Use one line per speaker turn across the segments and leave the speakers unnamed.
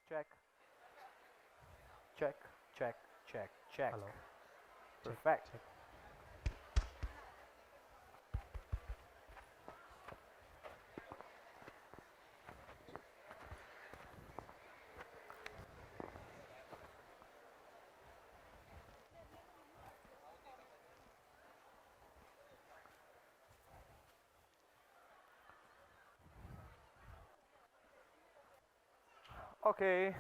Check, check, check, check, check.
Hello. Check,
Perfect.
check.
Okay.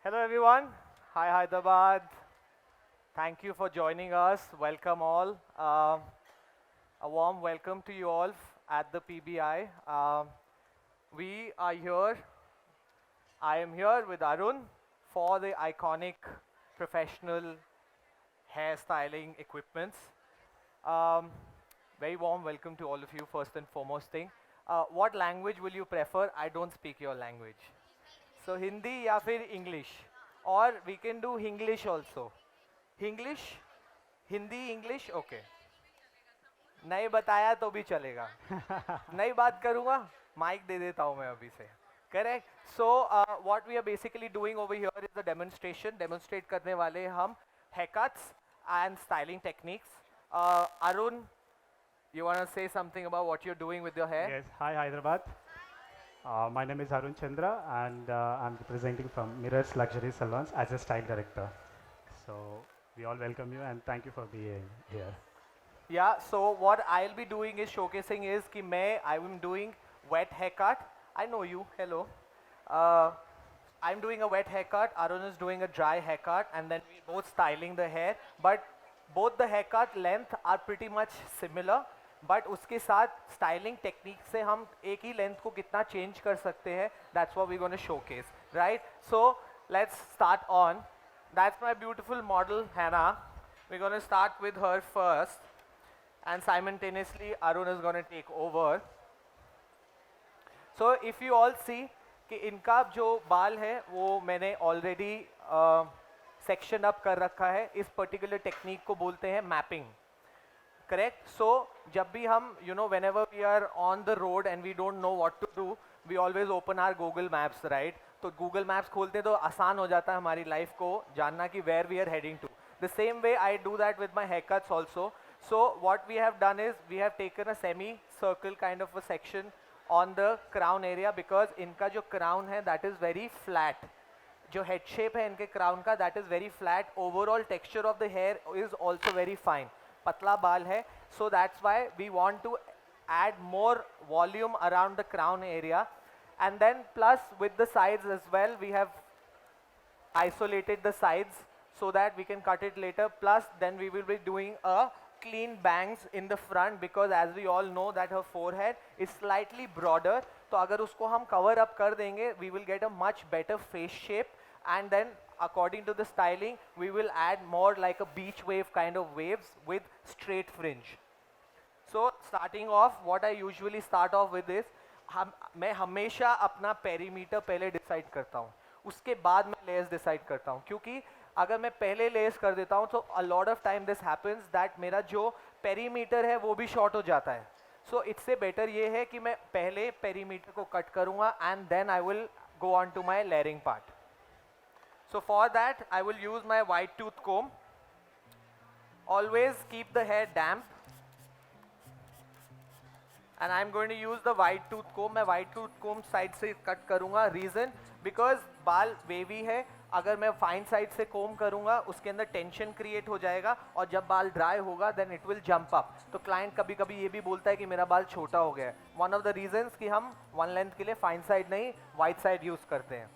Hello, everyone. Hi, Hyderabad. Thank you for joining us. Welcome all. A warm welcome to you all at the PBI. We are here. I am here with Arun for the iconic professional hairstyling equipments. Um, Very warm welcome to all of you, first and foremost thing. What language will you prefer? I don't speak your language. So Hindi या फिर English? Or we can do English also. English? Hindi English? Okay. नहीं बताया तो भी चलेगा. नहीं बात करूँगा. माइक दे देता हूँ मैं अभी से. Correct. So what we are basically doing over here is a demonstration. Demonstrate करने वाले हम haircuts and styling techniques. Arun, you want to say something about what you're doing with your hair?
Yes, hi Hyderabad. My name is Arun Chandra and I'm representing from Mirrors Luxury Salons as a style director. So we all welcome you and thank you for being here.
Yeah, so what I'll be doing is showcasing is कि I'm doing wet haircut. I know you, hello. Uh, I'm doing a wet haircut, Arun is doing a dry haircut, and then we both styling the hair. But both the haircut length are pretty much similar. But उसके साथ styling technique से हम एक ही length को कितना change कर सकते हैं, that's what we're going to showcase, right? So let's start on. That's my beautiful model, Hannah. We're going to start with her first. And simultaneously Arun is going to take over. So if you all see कि इनका जो बाल है वो मैंने already section up कर रखा है. इस particular technique को बोलते हैं mapping. Correct? So जब भी हम whenever we are on the road and we don't know what to do, we always open our Google Maps, right? तो Google Maps खोलते तो आसान हो जाता है हमारी life को जानना कि where we are heading to. The same way I do that with my haircuts also. So what we have done is we have taken a semi-circle kind of a section on the crown area because इनका जो crown है that is very flat. जो head shape है इनके crown का that is very flat. Overall texture of the hair is also very fine. पतला बाल है, so that's why we want to add more volume around the crown area, and then plus with the sides as well we have isolated the sides so that we can cut it later. Plus then we will be doing a clean bangs in the front because as we all know that her forehead is slightly broader. तो अगर उसको हम cover up कर देंगे, we will get a much better face shape, and then according to the styling we will add more like a beach wave kind of waves with straight fringe. So starting off, what I usually start off with is मैं हमेशा अपना perimeter पहले decide करता हूँ, उसके बाद मैं layers decide करता हूँ. क्योंकि अगर मैं पहले layers कर देता हूँ तो a lot of time this happens that मेरा जो perimeter है वो भी short हो जाता है. So इससे better ये है कि मैं पहले perimeter को cut करूँगा and then I will go on to my layering part. So for that I will use my white tooth comb. Always keep the hair damp. And I'm going to use the white tooth comb. मैं white tooth comb side से cut करूँगा. Reason because बाल wavy है. अगर मैं fine side से comb करूँगा उसके अंदर tension create हो जाएगा और जब बाल dry होगा then it will jump up. तो client कभी-कभी ये भी बोलता है कि मेरा बाल छोटा हो गया है. One of the reasons कि हम one length के लिए fine side नहीं white side use करते हैं.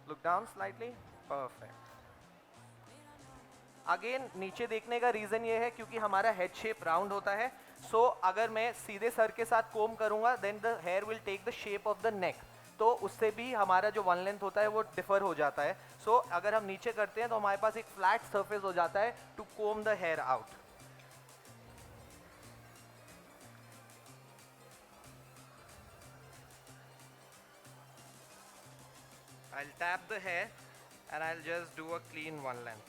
Look down slightly. Perfect. Again नीचे देखने का रीज़न ये है क्योंकि हमारा हेड शेप राउंड होता है. सो अगर मैं सीधे सर के साथ कोम करूँगा then the hair will take the shape of the neck, तो उससे भी हमारा जो वन लेंथ होता है वो डिफर हो जाता है. सो अगर हम नीचे करते हैं तो हमारे पास एक फ्लैट सरफेस हो जाता है to comb the hair out. I'll tap the hair and I'll just do a clean one length.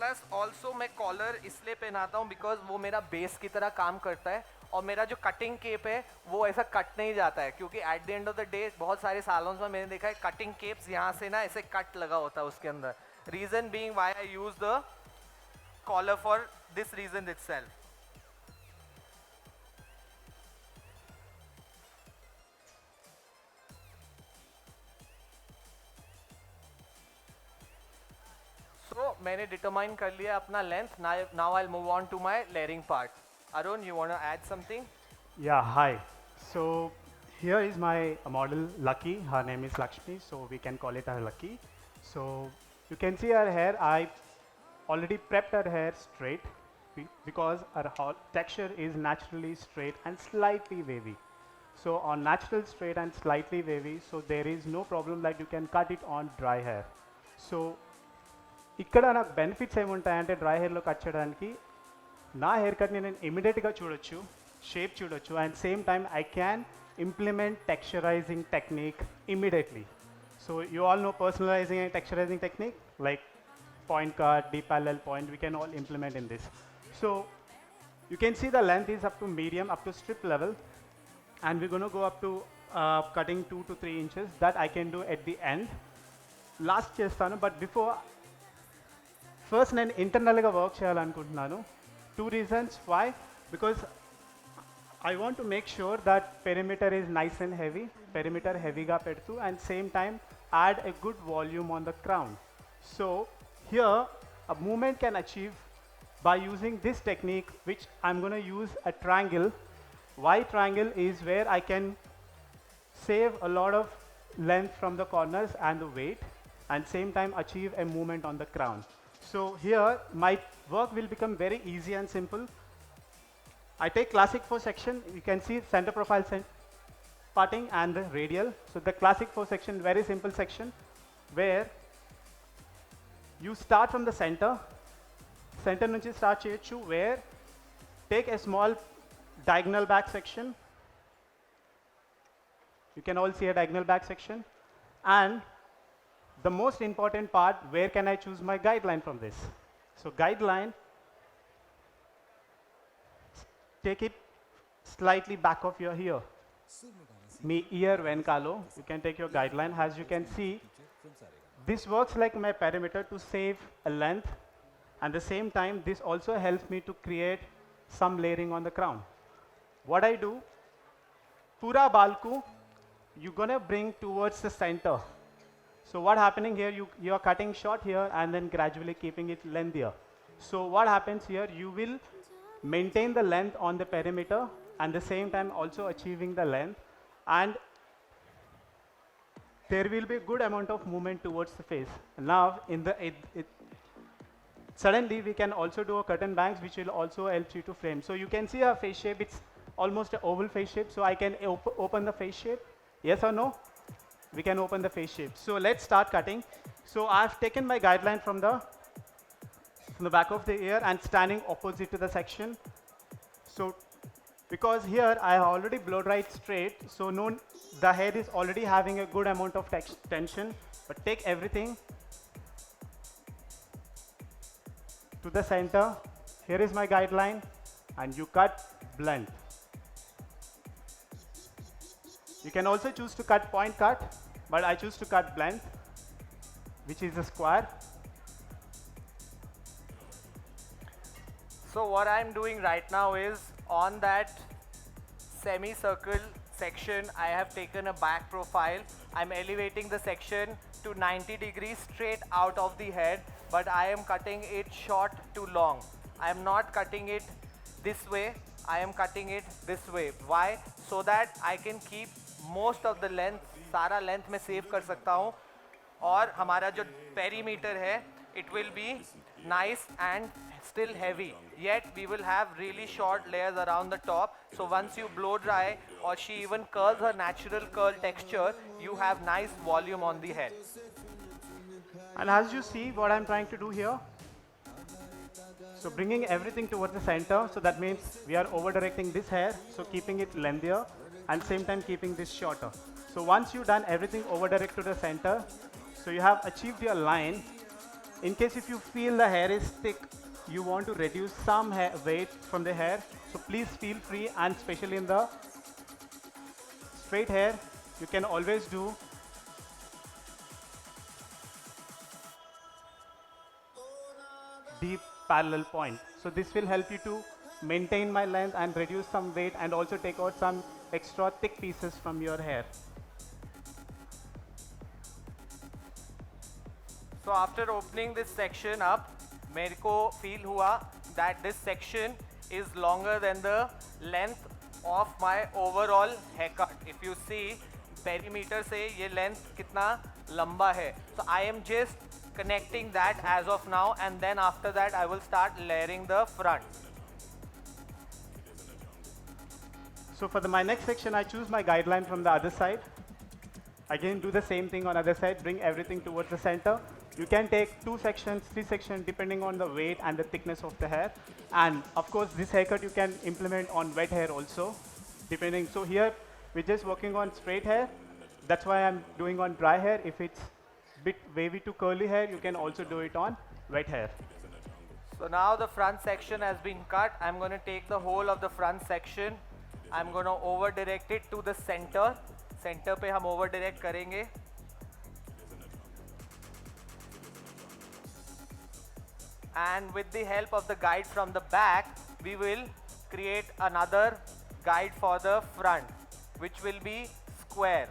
Plus also मैं कॉलर इसलिए पहनाता हूँ बिकॉज वो मेरा बेस की तरह काम करता है और मेरा जो कटिंग केप है वो ऐसा कट नहीं जाता है, क्योंकि at the end of the day बहुत सारे सालों में मैंने देखा है कटिंग केप्स यहाँ से ना ऐसे कट लगा होता है उसके अंदर. Reason being why I use the collar for this reason itself. So मैंने डिटरमाइन कर लिया अपना length. Now I move on to my layering part. Arun, you want to add something?
Yeah, hi. So here is my model Lucky. Her name is Lakshmi, so we can call it her Lucky. So you can see her hair. I already prepped her hair straight because her texture is naturally straight and slightly wavy. So on natural straight and slightly wavy, so there is no problem that you can cut it on dry hair. So ఇక్కడ నాకు benefits ఏముంటాయంటే dry హెయిర్లో cut చేయడానికి నా hair కట్ని నేను ఇమీడియట్గా చూడొచ్చు, షేప్ చూడొచ్చు, and same time I can implement texturising technique immediately. So you all know personalising and texturising technique like point cut, deparallel point, we can all implement in this. So you can see the length is up to medium, up to strip level, and we're going to go up to cutting 2 to 3 inches. That I can do at the end. Last chestanu, but before, first నేను ఇంటర్నల్గా work చేయాలనుకుంటున్నాను. 2 reasons why. Because I want to make sure that perimeter is nice and heavy, perimeter heavyగా పెడుతూ, and same time add a good volume on the crown. So here a movement can achieve by using this technique, which I'm going to use a triangle. Why triangle is where I can save a lot of length from the corners and the weight, and same time achieve a movement on the crown. So here my work will become very easy and simple. I take classic 4 section. You can see center profile parting and the radial. So the classic 4 section, very simple section, where you start from the center nunchi start cheyochu, where take a small diagonal back section. You can all see a diagonal back section, and the most important part, where can I choose my guideline from this? So guideline, take it slightly back of your ear. Me ear venkalo, you can take your guideline. As you can see, this works like my perimeter to save a length, and the same time this also helps me to create some layering on the crown. What I do, pura balku you're gonna bring towards the center. So what happening here, you are cutting short here and then gradually keeping it lengthier. So what happens here, you will maintain the length on the perimeter and the same time also achieving the length, and there will be a good amount of movement towards the face. Now in the suddenly we can also do a curtain bangs, which will also help you to frame. So you can see our face shape, it's almost an oval face shape. So I can open the face shape, yes or no? We can open the face shape. So let's start cutting. So I've taken my guideline from the back of the ear and standing opposite to the section. So because here I have already blow dried straight, so the head is already having a good amount of tension, but take everything to the center. Here is my guideline, and you cut blunt. You can also choose to cut point cut, but I choose to cut blunt, which is a square.
So what I'm doing right now is, on that semicircle section, I have taken a back profile. I'm elevating the section to 90 degrees straight out of the head, but I am cutting it short to long. I am not cutting it this way, I am cutting it this way. Why? So that I can keep most of the length, सारा length मैं save कर सकता हूँ, और हमारा जो perimeter है, it will be nice and still heavy, yet we will have really short layers around the top. So once you blow dry, or she even curls her natural curl texture, you have nice volume on the head.
And as you see what I'm trying to do here, so bringing everything towards the center, so that means we are over directing this hair, so keeping it lengthier and same time keeping this shorter. So once you've done everything over direct to the center, so you have achieved your line. In case if you feel the hair is thick, you want to reduce some weight from the hair, so please feel free, and especially in the straight hair, you can always do deep parallel point. So this will help you to maintain my length and reduce some weight and also take out some extra thick pieces from your hair.
So after opening this section up, मेरे को feel हुआ that this section is longer than the length of my overall haircut. If you see, perimeter से ये length कितना लंबा है. So I am just connecting that as of now, and then after that I will start layering the front.
So for my next section, I choose my guideline from the other side. Again, do the same thing on other side, bring everything towards the center. You can take 2 sections, 3 sections, depending on the weight and the thickness of the hair. And of course, this haircut you can implement on wet hair also, depending. So here, we're just working on straight hair. That's why I'm doing on dry hair. If it's bit wavy to curly hair, you can also do it on wet hair.
So now the front section has been cut. I'm going to take the whole of the front section. I'm going to over direct it to the center. Center पे हम over direct करेंगे. And with the help of the guide from the back, we will create another guide for the front, which will be square.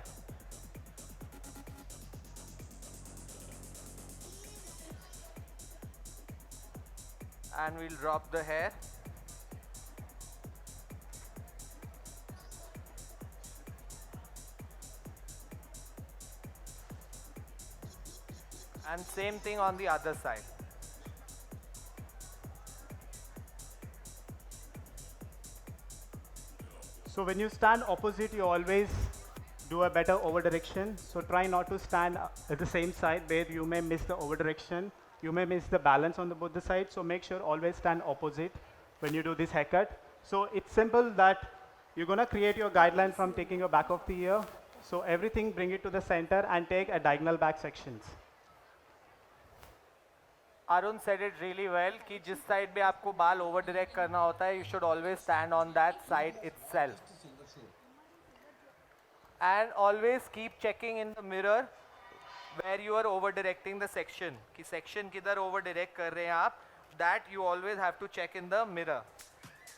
And we'll drop the hair. And same thing on the other side.
So when you stand opposite, you always do a better over direction. So try not to stand at the same side where you may miss the over direction. You may miss the balance on both the sides. So make sure always stand opposite when you do this haircut. So it's simple that you're gonna create your guideline from taking your back of the ear. So everything, bring it to the center and take a diagonal back sections.
Arun said it really well कि जिस side पे आपको बाल over direct करना होता है, you should always stand on that side itself. And always keep checking in the mirror where you are over directing the section. कि section किधर over direct कर रहे हैं आप, that you always have to check in the mirror.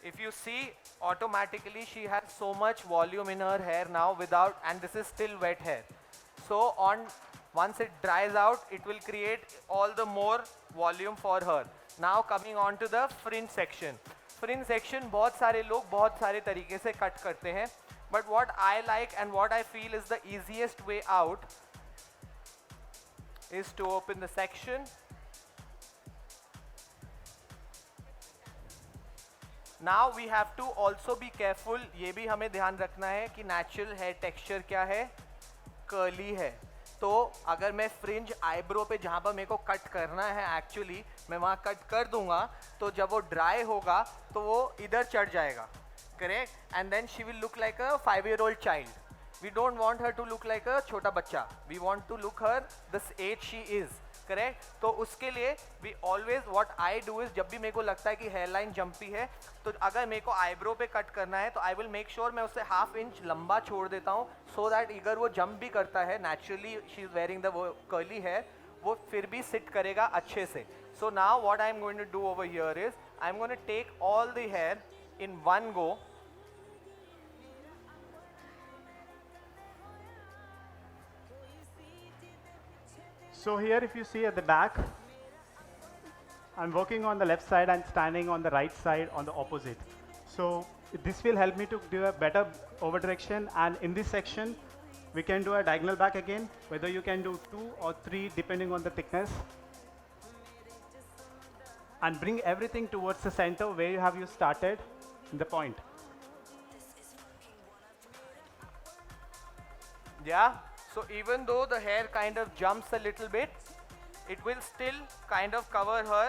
If you see, automatically she has so much volume in her hair now without, and this is still wet hair. So once it dries out, it will create all the more volume for her. Now coming on to the fringe section. Fringe section बहुत सारे लोग बहुत सारे तरीके से cut करते हैं. But what I like and what I feel is the easiest way out is to open the section. Now we have to also be careful. ये भी हमें ध्यान रखना है कि natural hair texture क्या है, curly है. तो अगर मैं फ्रिंज आईब्रो पे जहाँ पर मेरे को कट करना है एक्चुअली मैं वहाँ कट कर दूंगा, तो जब वो ड्राई होगा तो वो इधर चढ़ जाएगा, correct. And then she will look like a 5-year-old child. We don't want her to look like a छोटा बच्चा. We want to look her the age she is, correct. तो उसके लिए we always what I do is, जब भी मेरे को लगता है कि हेयर लाइन जंपी है, तो अगर मेरे को आईब्रो पे कट करना है तो आई विल मेक श्योर मैं उससे 1/2 इंच लंबा छोड़ देता हूँ, सो दैट अगर वो जंप भी करता है naturally, she is wearing the curly hair, वो फिर भी सिट करेगा अच्छे से. So now what I am going to do over here is I am going to take all the hair in one go.
So here if you see at the back, I'm working on the left side and standing on the right side on the opposite. So this will help me to do a better over direction, and in this section we can do a diagonal back again, whether you can do 2 or 3 depending on the thickness, and bring everything towards the center where you have started in the point.
Yeah. So even though the hair kind of jumps a little bit, it will still kind of cover her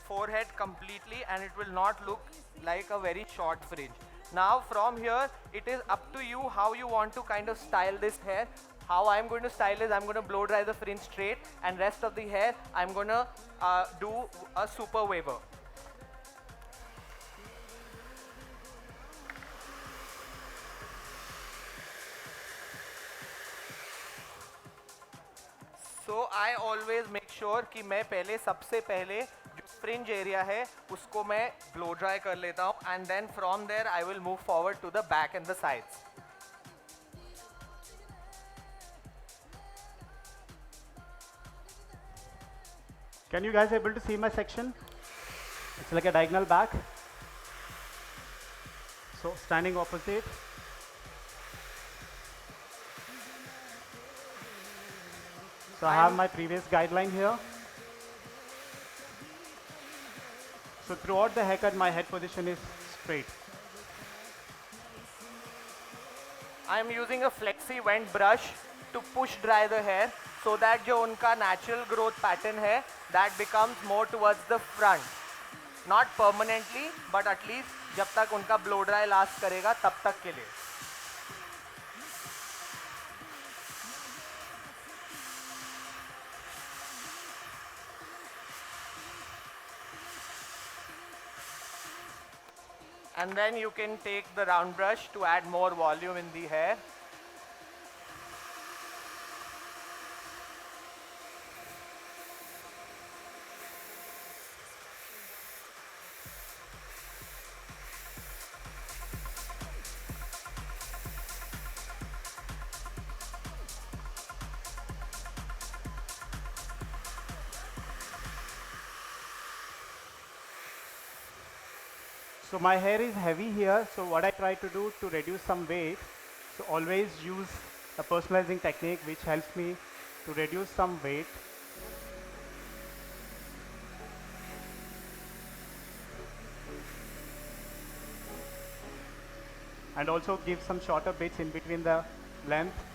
forehead completely and it will not look like a very short fringe. Now from here, it is up to you how you want to kind of style this hair. How I'm going to style is I'm going to blow dry the fringe straight, and rest of the hair I'm going to do a super waver. So I always make sure कि मैं पहले सबसे पहले जो fringe area है उसको मैं blow dry कर लेता हूँ, and then from there I will move forward to the back and the sides.
Can you guys able to see my section? It's like a diagonal back. So standing opposite. So I have my previous guideline here. So throughout the haircut, my head position is straight.
I am using a flexi vent brush to push dry the hair so that जो उनका natural growth pattern है that becomes more towards the front. Not permanently, but at least जब तक उनका blow dry last करेगा तब तक के लिए. And then you can take the round brush to add more volume in the hair.
So my hair is heavy here, so what I try to do to reduce some weight, so always use a personalizing technique which helps me to reduce some weight. And also give some shorter bits in between the length.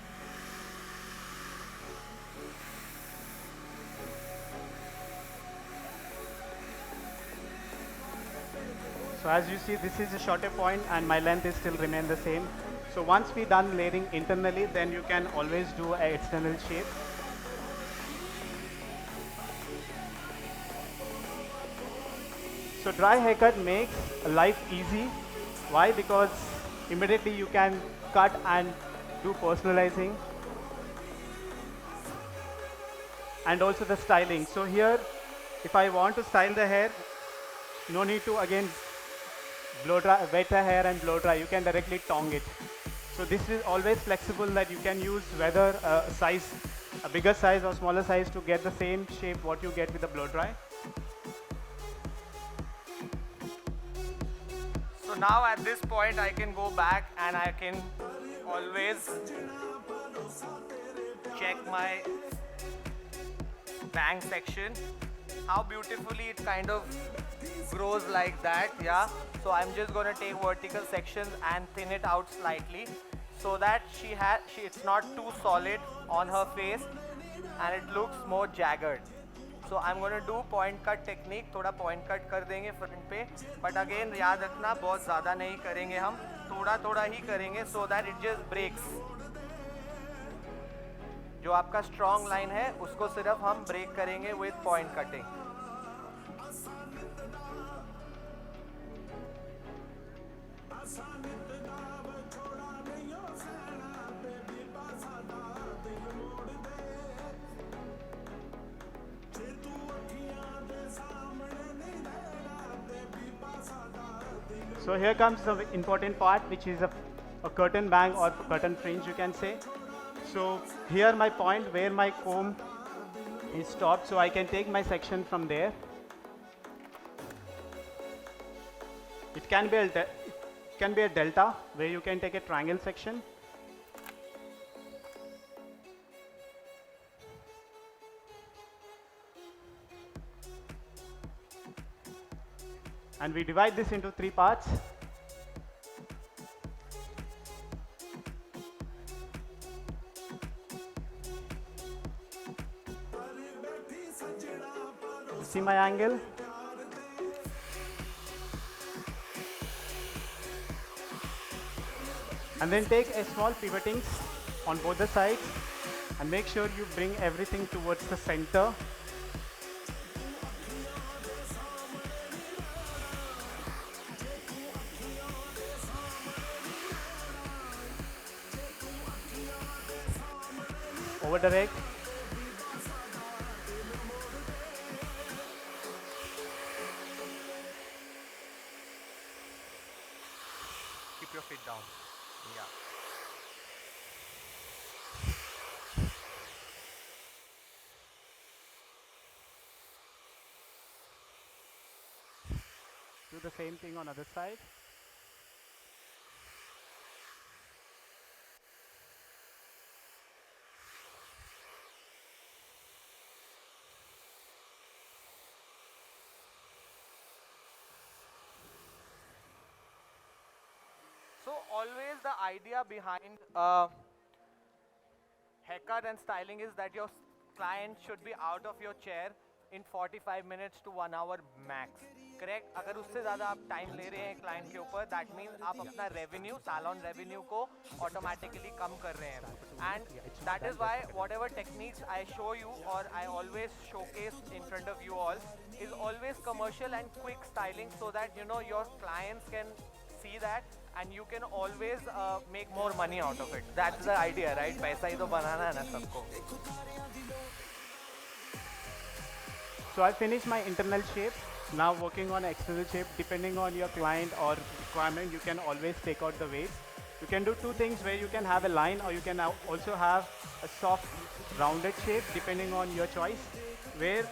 So as you see, this is a shorter point and my length is still remain the same. So once we done layering internally, then you can always do an external shape. So dry haircut makes life easy. Why? Because immediately you can cut and do personalizing. And also the styling. So here, if I want to style the hair, no need to again blow dry, wet the hair and blow dry. You can directly tong it. So this is always flexible that you can use whether a bigger size or smaller size to get the same shape what you get with the blow dry.
So now at this point I can go back and I can always check my bang section, how beautifully it kind of grows like that. Yeah, so I'm just going to take vertical sections and thin it out slightly so that it's not too solid on her face and it looks more jagged. So I'm going to do point cut technique, थोड़ा point cut कर देंगे front पे, but again याद रखना बहुत ज़्यादा नहीं करेंगे हम, थोड़ा थोड़ा ही करेंगे so that it just breaks. जो आपका strong line है उसको सिर्फ हम break करेंगे with point cutting.
So here comes the important part, which is a curtain bang or curtain fringe, you can say. So here my point where my comb is stopped, so I can take my section from there. It can be a delta where you can take a triangle section. And we divide this into 3 parts. See my angle? And then take a small pivotings on both the sides and make sure you bring everything towards the center. Over direct.
Keep your feet down. Yeah.
Do the same thing on other side.
So always the idea behind haircut and styling is that your client should be out of your chair in 45 minutes to 1 hour max. Correct अगर उससे ज़्यादा आप time ले रहे हैं client के ऊपर that means आप अपना रेवेन्यू सैलॉन रेवेन्यू को ऑटोमेटिकली कम कर रहे हैं and that is why whatever techniques I show you और I always showcase in front of you all is always commercial and quick styling so that you know your clients can see that and you can always make more money out of it. That's the idea, right? पैसा ही तो बनाना है ना सबको.
So I finished my internal shape. Now working on external shape. Depending on your client or requirement, you can always take out the weight. You can do two things where you can have a line or you can also have a soft rounded shape depending on your choice. Where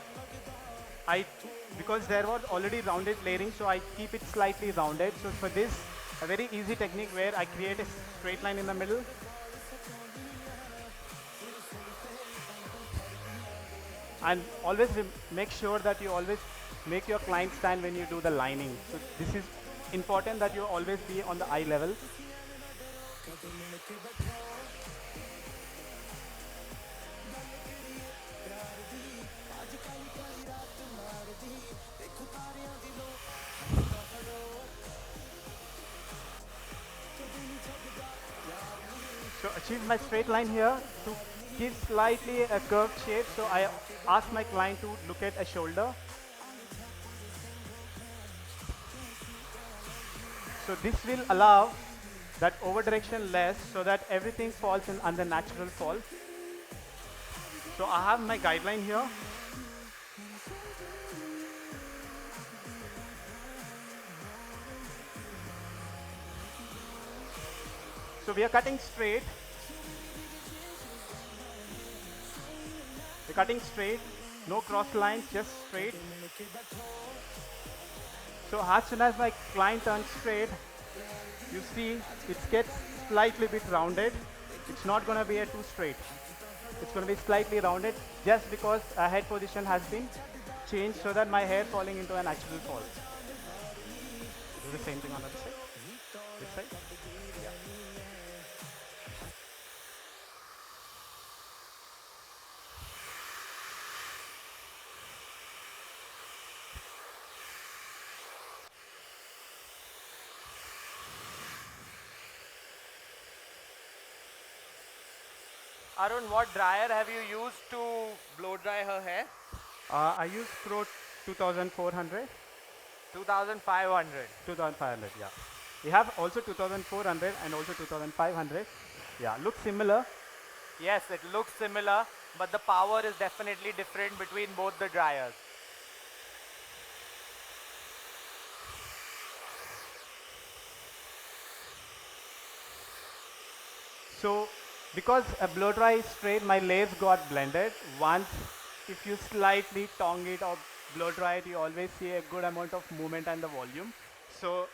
because there was already rounded layering, so I keep it slightly rounded. So for this, a very easy technique where I create a straight line in the middle. And always make sure that you always make your client stand when you do the lining. So this is important that you always be on the eye level. So achieve my straight line here to give slightly a curved shape. So I ask my client to look at a shoulder. So this will allow that over direction less so that everything falls in under natural fall. So I have my guideline here. So we are cutting straight. We're cutting straight, no cross lines, just straight. So as soon as my client turns straight, you see it gets slightly bit rounded. It's not going to be a too straight. It's going to be slightly rounded just because a head position has been changed so that my hair falling into a natural fall. Do the same thing on the other side. This side.
Arun, what dryer have you used to blow dry her hair?
I use Pro 2400.
2500.
2500, yeah. We have also 2400 and also 2500. Yeah, looks similar.
Yes, it looks similar, but the power is definitely different between both the dryers.
So, because a blow dry is straight, my layers got blended. Once, if you slightly tongue it or blow dry it, you always see a good amount of movement and the volume. So,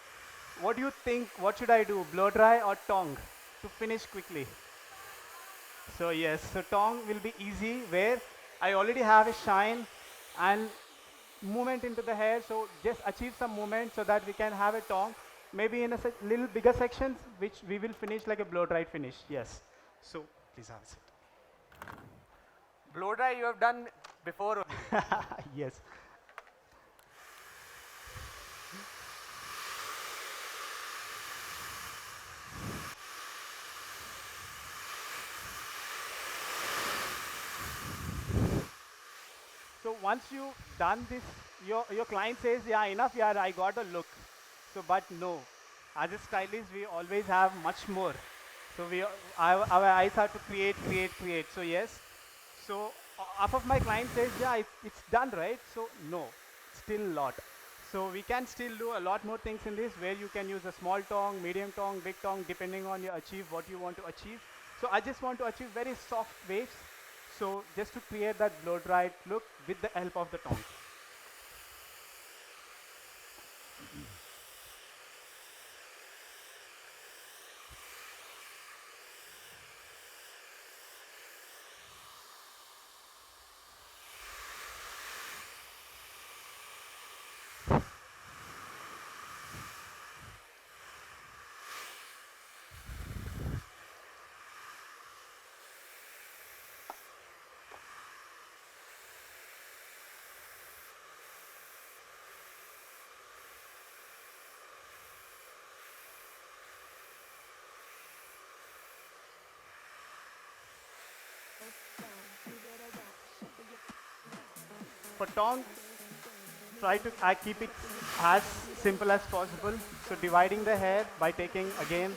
what do you think? What should I do? Blow dry or tongue to finish quickly? So yes, so tongue will be easy where I already have a shine and movement into the hair. So just achieve some movement so that we can have a tongue. Maybe in a little bigger sections, which we will finish like a blow dry finish. Yes. So please have a seat.
Blow dry you have done before only.
Yes. once you've done this, your client says, yeah, enough, yeah, I got a look. So, but no, as a stylist, we always have much more. So our eyes have to create, create, create. So yes, so half of my client says, yeah, it's done, right? So no, still a lot. So we can still do a lot more things in this, where you can use a small tongue, medium tongue, big tongue, depending on you achieve what you want to achieve. So I just want to achieve very soft waves. So just to create that blow dried look with the help of the tongue. For tongue, I keep it as simple as possible. So dividing the hair by taking again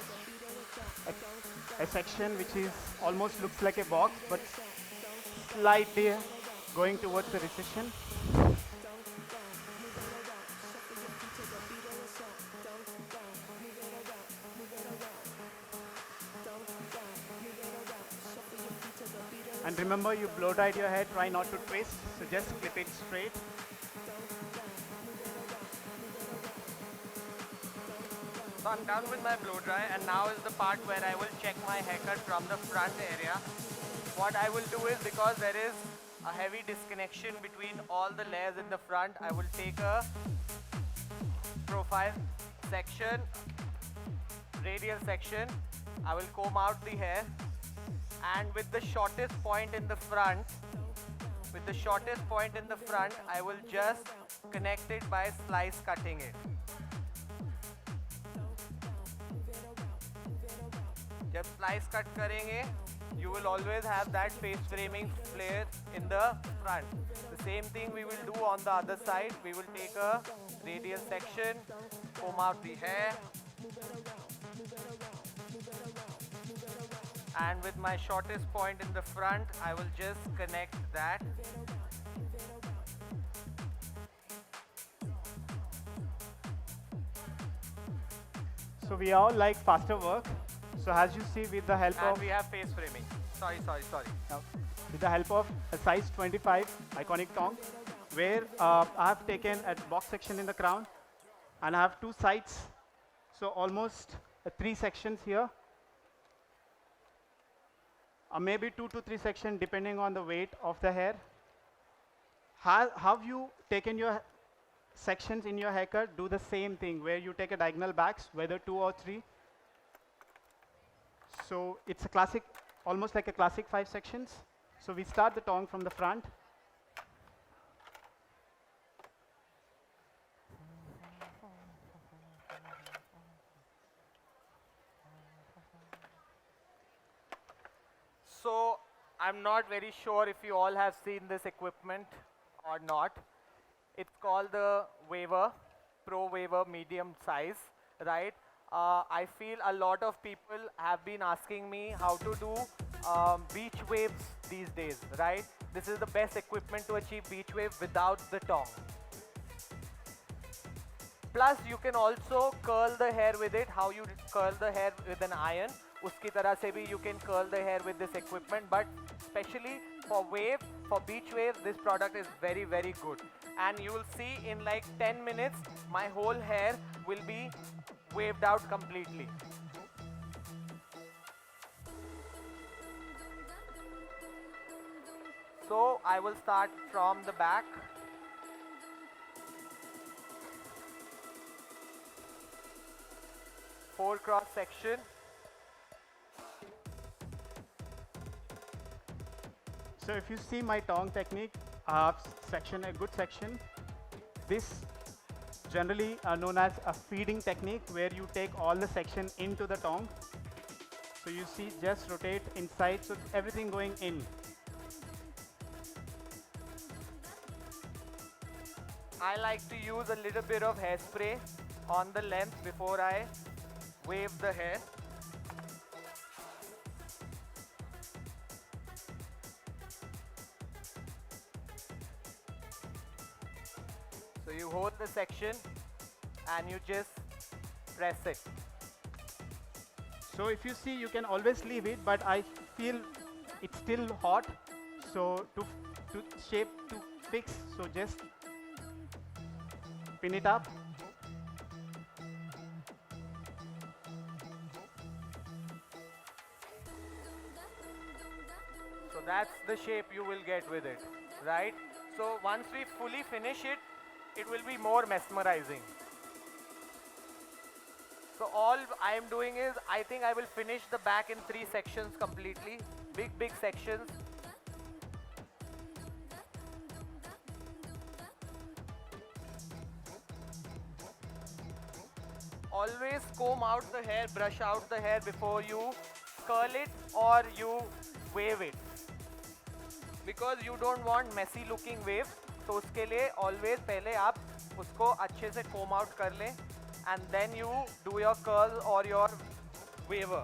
a section which is almost looks like a box, but slightly going towards the recession. And remember, you blow dried your hair, try not to twist, so just clip it straight.
So I'm done with my blow dry, and now is the part where I will check my haircut from the front area. What I will do is, because there is a heavy disconnection between all the layers in the front, I will take a profile section, radial section. I will comb out the hair, and with the shortest point in the front, I will just connect it by slice cutting it. जब slice cut करेंगे, you will always have that face framing flare in the front. The same thing we will do on the other side. We will take a radial section, comb out the hair, and with my shortest point in the front, I will just connect that.
So we all like faster work. So as you see, with the help
And
of
we have face framing. Sorry.
with the help of a size 25 Iconic tongue, where I have taken a box section in the crown, and I have two sides, so almost 3 sections here, maybe 2 to 3 sections depending on the weight of the hair. Have you taken your sections in your haircut? Do the same thing, where you take a diagonal backs, whether 2 or 3. So it's a classic, almost like a classic 5 sections. So we start the tongue from the front.
So I'm not very sure if you all have seen this equipment or not. It's called the Waver, Pro Waver medium size, right? I feel a lot of people have been asking me how to do beach waves these days, right? This is the best equipment to achieve beach wave without the tongue. Plus you can also curl the hair with it. How you curl the hair with an iron, uski tarah se bhi you can curl the hair with this equipment. But especially for wave, for beach wave, this product is very, very good. And you will see in like 10 minutes, my whole hair will be waved out completely. So I will start from the back. Four cross section.
So if you see my tongue technique, section, a good section. This generally known as a feeding technique, where you take all the section into the tongue. So you see, just rotate inside, so everything going in.
I like to use a little bit of hairspray on the length before I wave the hair. So you hold the section and you just press it.
So if you see, you can always leave it, but I feel it's still hot. So to shape, to fix, so just pin it up.
So that's the shape you will get with it, right? So once we fully finish it, it will be more mesmerizing. So all I am doing is, I think I will finish the back in 3 sections completely. Big sections. Always comb out the hair, brush out the hair before you curl it or you wave it. Because you don't want messy looking wave. तो उसके लिए always पहले आप उसको अच्छे से comb out कर लें and then you do your curl or your waver.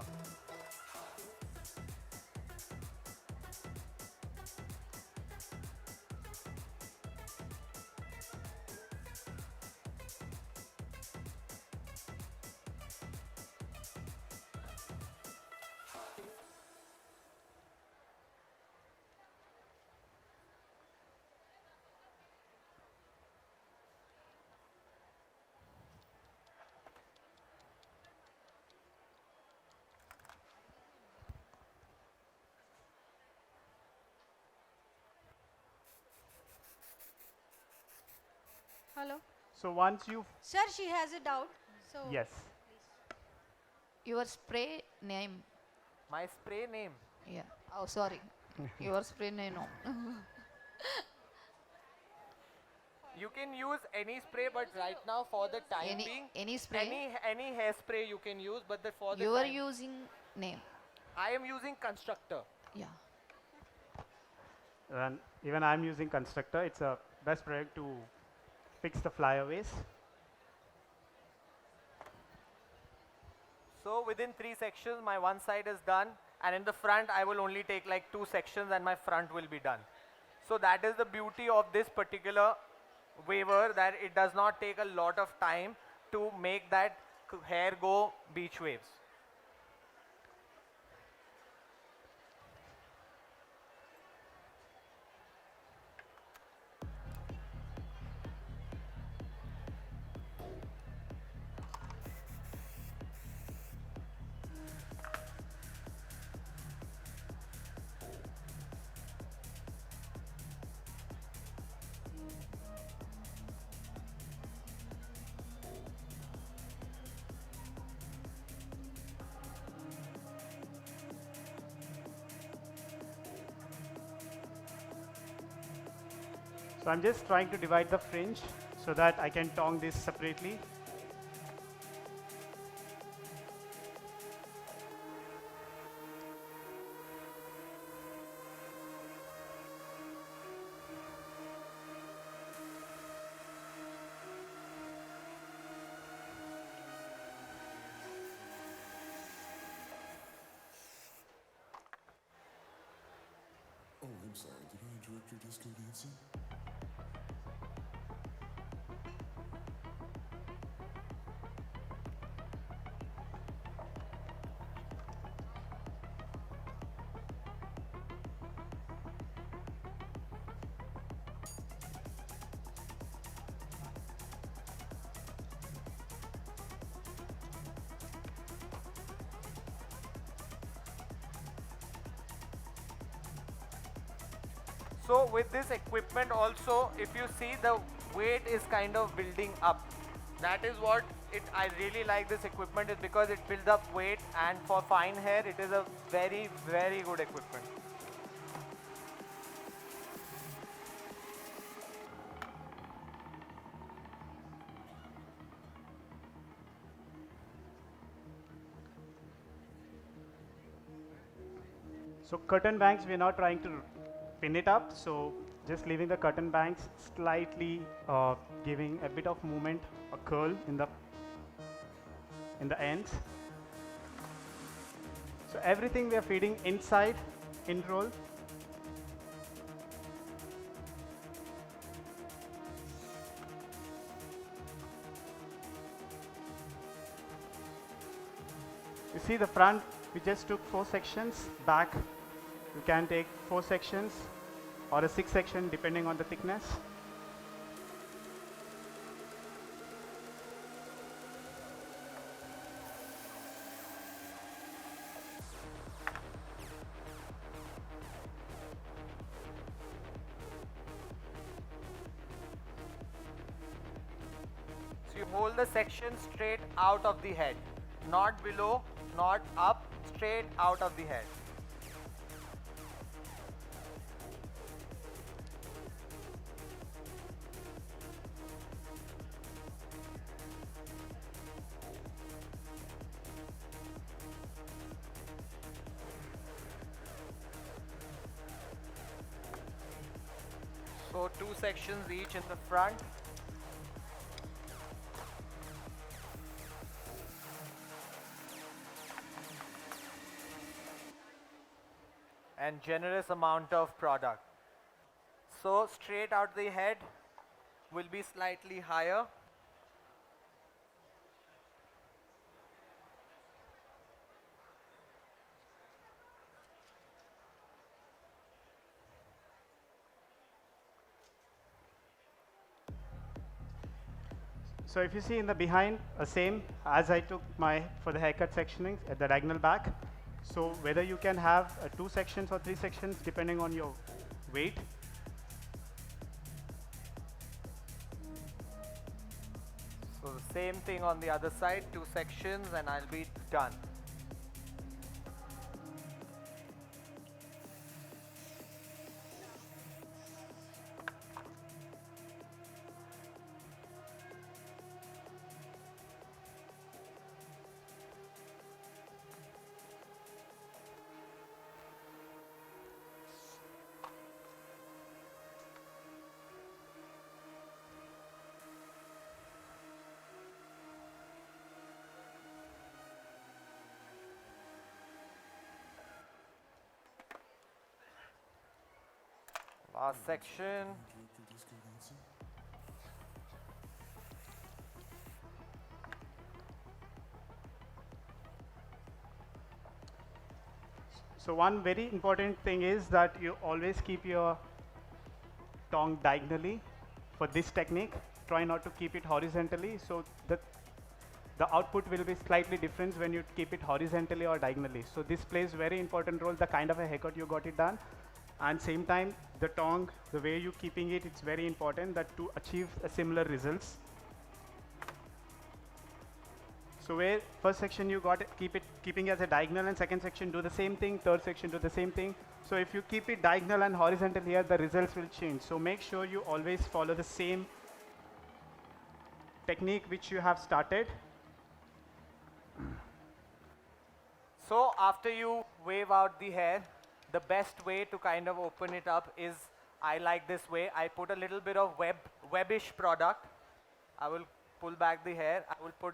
Hello.
So once you,
Sir, she has a doubt. So
yes.
Your spray name.
My spray name.
Yeah. Oh, sorry. Your spray name. No.
You can use any spray, but right now for the time being,
Any spray.
any hairspray you can use, but for the
You are
time,
using name.
I am using constructor.
Yeah.
And even I'm using Constructor. It's a best product to fix the flyaways.
So within 3 sections, my one side is done, and in the front, I will only take like 2 sections, and my front will be done. So that is the beauty of this particular waver, that it does not take a lot of time to make that hair go beach waves.
So I'm just trying to divide the fringe so that I can tongue this separately.
Oh, I'm sorry. Did I interrupt your disco dancing?
So with this equipment also, if you see, the weight is kind of building up. That is what I really like this equipment, is because it builds up weight, and for fine hair it is a very good equipment.
So curtain bangs, we're not trying to pin it up. So just leaving the curtain banks slightly, giving a bit of movement, a curl in the ends. So everything we are feeding inside in roll. You see the front, we just took 4 sections. Back, you can take 4 sections or a 6 section depending on the thickness.
So you hold the section straight out of the head, not below, not up, straight out of the head. So 2 sections each in the front. And generous amount of product. So straight out the head will be slightly higher.
So if you see in the behind, same as I took for the haircut sectioning at the diagonal back. So whether you can have 2 sections or 3 sections depending on your weight.
So the same thing on the other side, 2 sections, and I'll be done. Last section.
So one very important thing is that you always keep your tongue diagonally for this technique. Try not to keep it horizontally, so the output will be slightly different when you keep it horizontally or diagonally. So this plays very important role, the kind of a haircut you got it done. And same time, the tongue, the way you keeping it, it's very important that to achieve a similar results. So where first section you got it, keeping as a diagonal, and second section do the same thing, third section do the same thing. So if you keep it diagonal and horizontal here, the results will change. So make sure you always follow the same technique which you have started.
So after you wave out the hair, the best way to kind of open it up is, I like this way. I put a little bit of webbish product. I will pull back the hair. I will put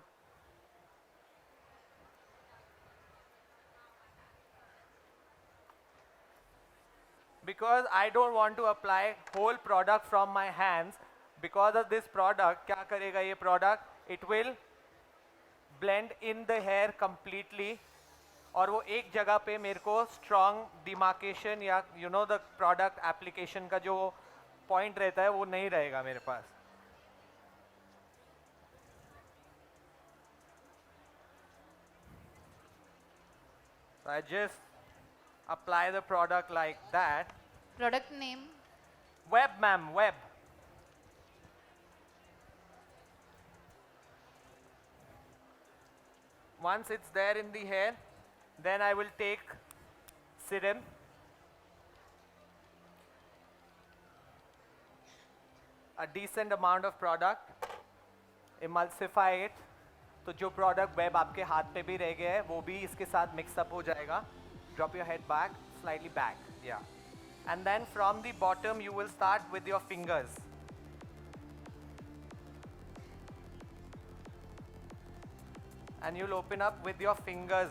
because I don't want to apply whole product from my hands. Because of this product, क्या करेगा ये product? It will blend in the hair completely. और वो एक जगह पे मेरे को strong demarcation या the product application का जो point रहता है वो नहीं रहेगा मेरे पास. So I just apply the product like that.
Product name?
Web, ma'am, web. Once it's there in the hair, then I will take serum, a decent amount of product, emulsify it. तो जो product web आपके हाथ पे भी रह गया है वो भी इसके साथ mix up हो जाएगा. Drop your head back, slightly back, yeah. And then from the bottom, you will start with your fingers. And you'll open up with your fingers.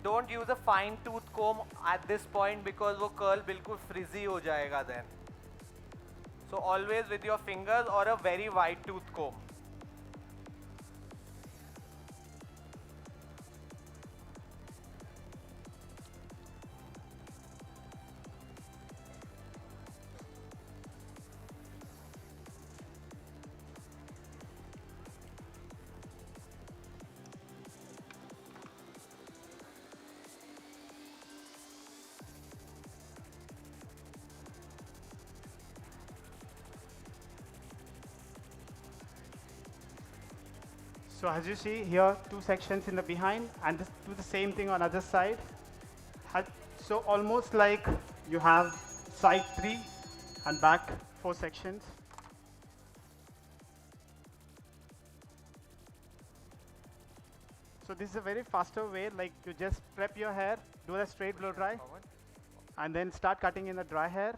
Don't use a fine tooth comb at this point because वो curl बिल्कुल frizzy हो जाएगा then. So always with your fingers or a very wide tooth comb.
So as you see here, 2 sections in the behind, and do the same thing on other side. So almost like you have side 3 and back 4 sections. So this is a very faster way, like you just prep your hair, do a straight blow dry, and then start cutting in the dry hair.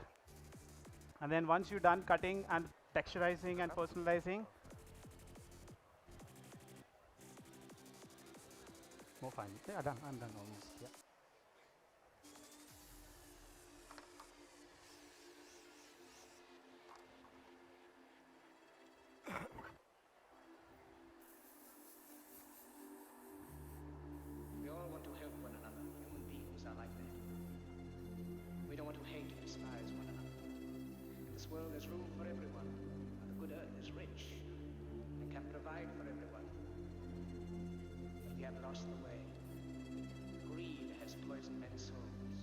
And then once you're done cutting and texturizing and personalizing, more fine. Yeah, done. I'm done almost. Yeah.
We all want to help one another. Human beings are like that. We don't want to hate and despise one another. In this world, there's room for everyone, and the good earth is rich and can provide for everyone. But we have lost the way. Greed has poisoned men's souls,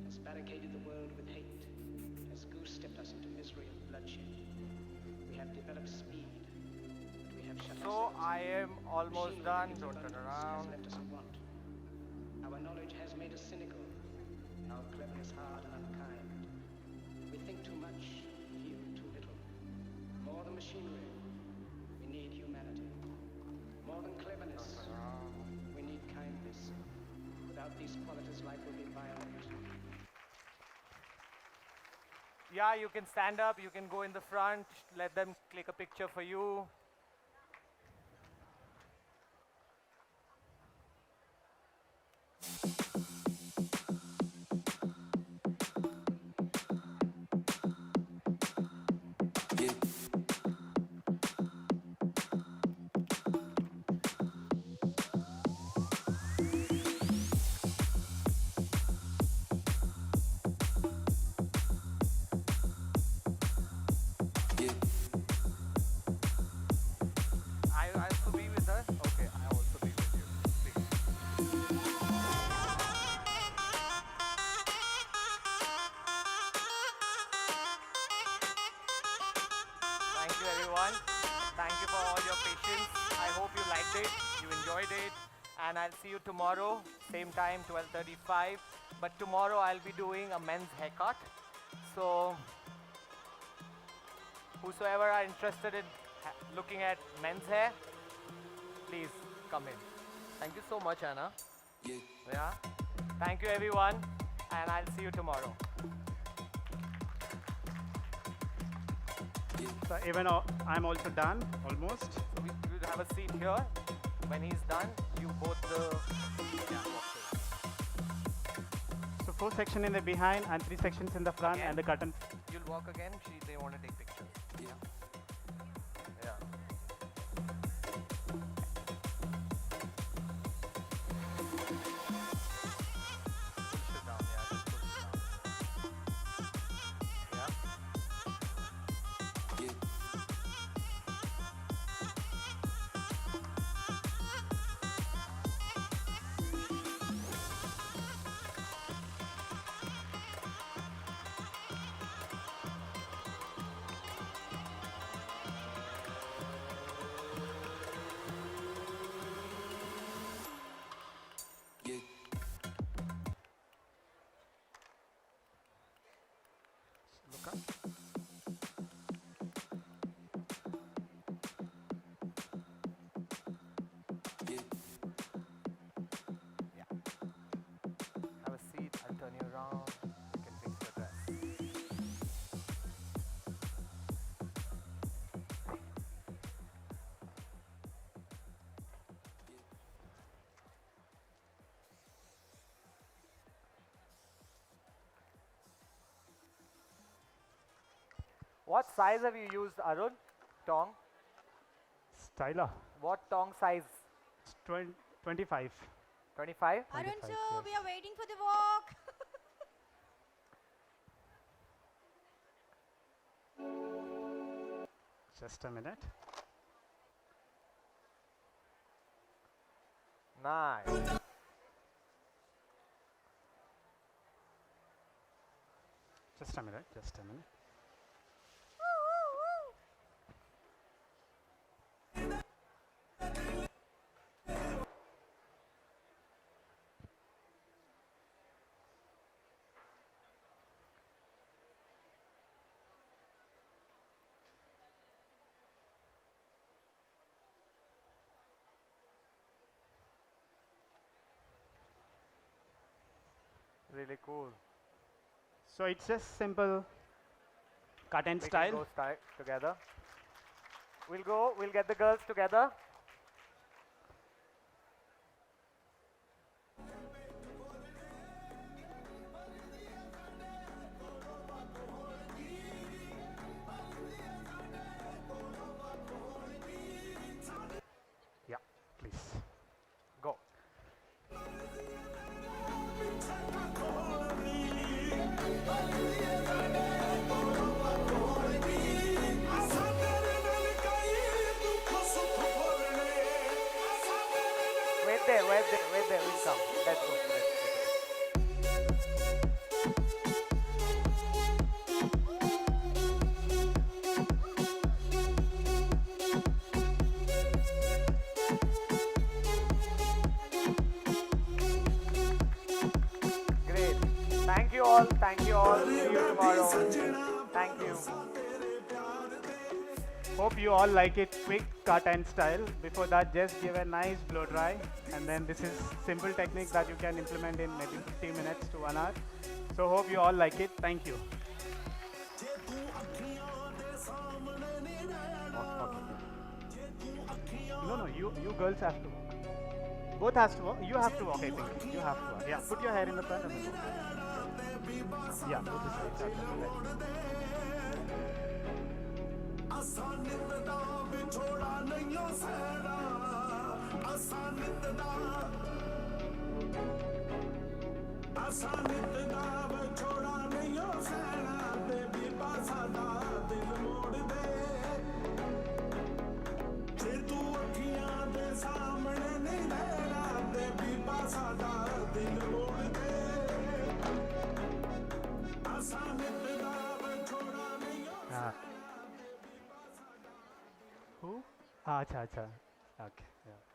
has barricaded the world with hate, has goose-stepped us into misery and bloodshed. We have developed speed, but we have shut
So
ourselves
I
in.
am almost
Machinery
done.
that
Don't
gives
turn
abundance
around.
has left us in want. Our knowledge has made us cynical, our cleverness hard and unkind. We think too much, feel too little. More than machinery, we need humanity. More than cleverness, we need kindness. Without these qualities, life will be violent.
Yeah, you can stand up, you can go in the front, let them click a picture for you. I have to be with her? Okay, I also be with you. Please. Thank you everyone. Thank you for all your patience. I hope you liked it, you enjoyed it, and I'll see you tomorrow, same time, 12:35. But tomorrow I'll be doing a men's haircut. So whosoever are interested in looking at men's hair, please come in. Thank you so much, Anna. Yeah. Thank you everyone, and I'll see you tomorrow.
So even I'm also done, almost.
So we'll have a seat here. When he's done, you both walk through.
So 4 sections in the behind and 3 sections in the front,
Again?
and the curtain.
You'll walk again. They want to take pictures. Yeah. Yeah. Push it down. Yeah. Just push it down. Yeah. What size have you used, Arun? Tong?
Styler.
What tong size?
It's 25.
25?
Arun
25,
sir,
yes.
we are waiting for the walk.
Just a minute.
Nice.
Just a minute. Just a minute.
Really cool.
So it's just simple cut and
We
style.
can go together. We'll get the girls together.
Yeah, please.
Go. Wait there, we'll come. Let's go. Great. Thank you all. Thank you all. See you tomorrow. Thank you.
Hope you all like it quick cut and style. Before that, just give a nice blow dry, and then this is simple technique that you can implement in maybe 15 minutes to 1 hour. So hope you all like it. Thank you. No, you girls have to walk. Both has to walk. You have to walk, I think. You have to walk. Yeah, put your hair in the front and then walk. Yeah, both the sides have to do that. Who? Acha. Okay. Yeah.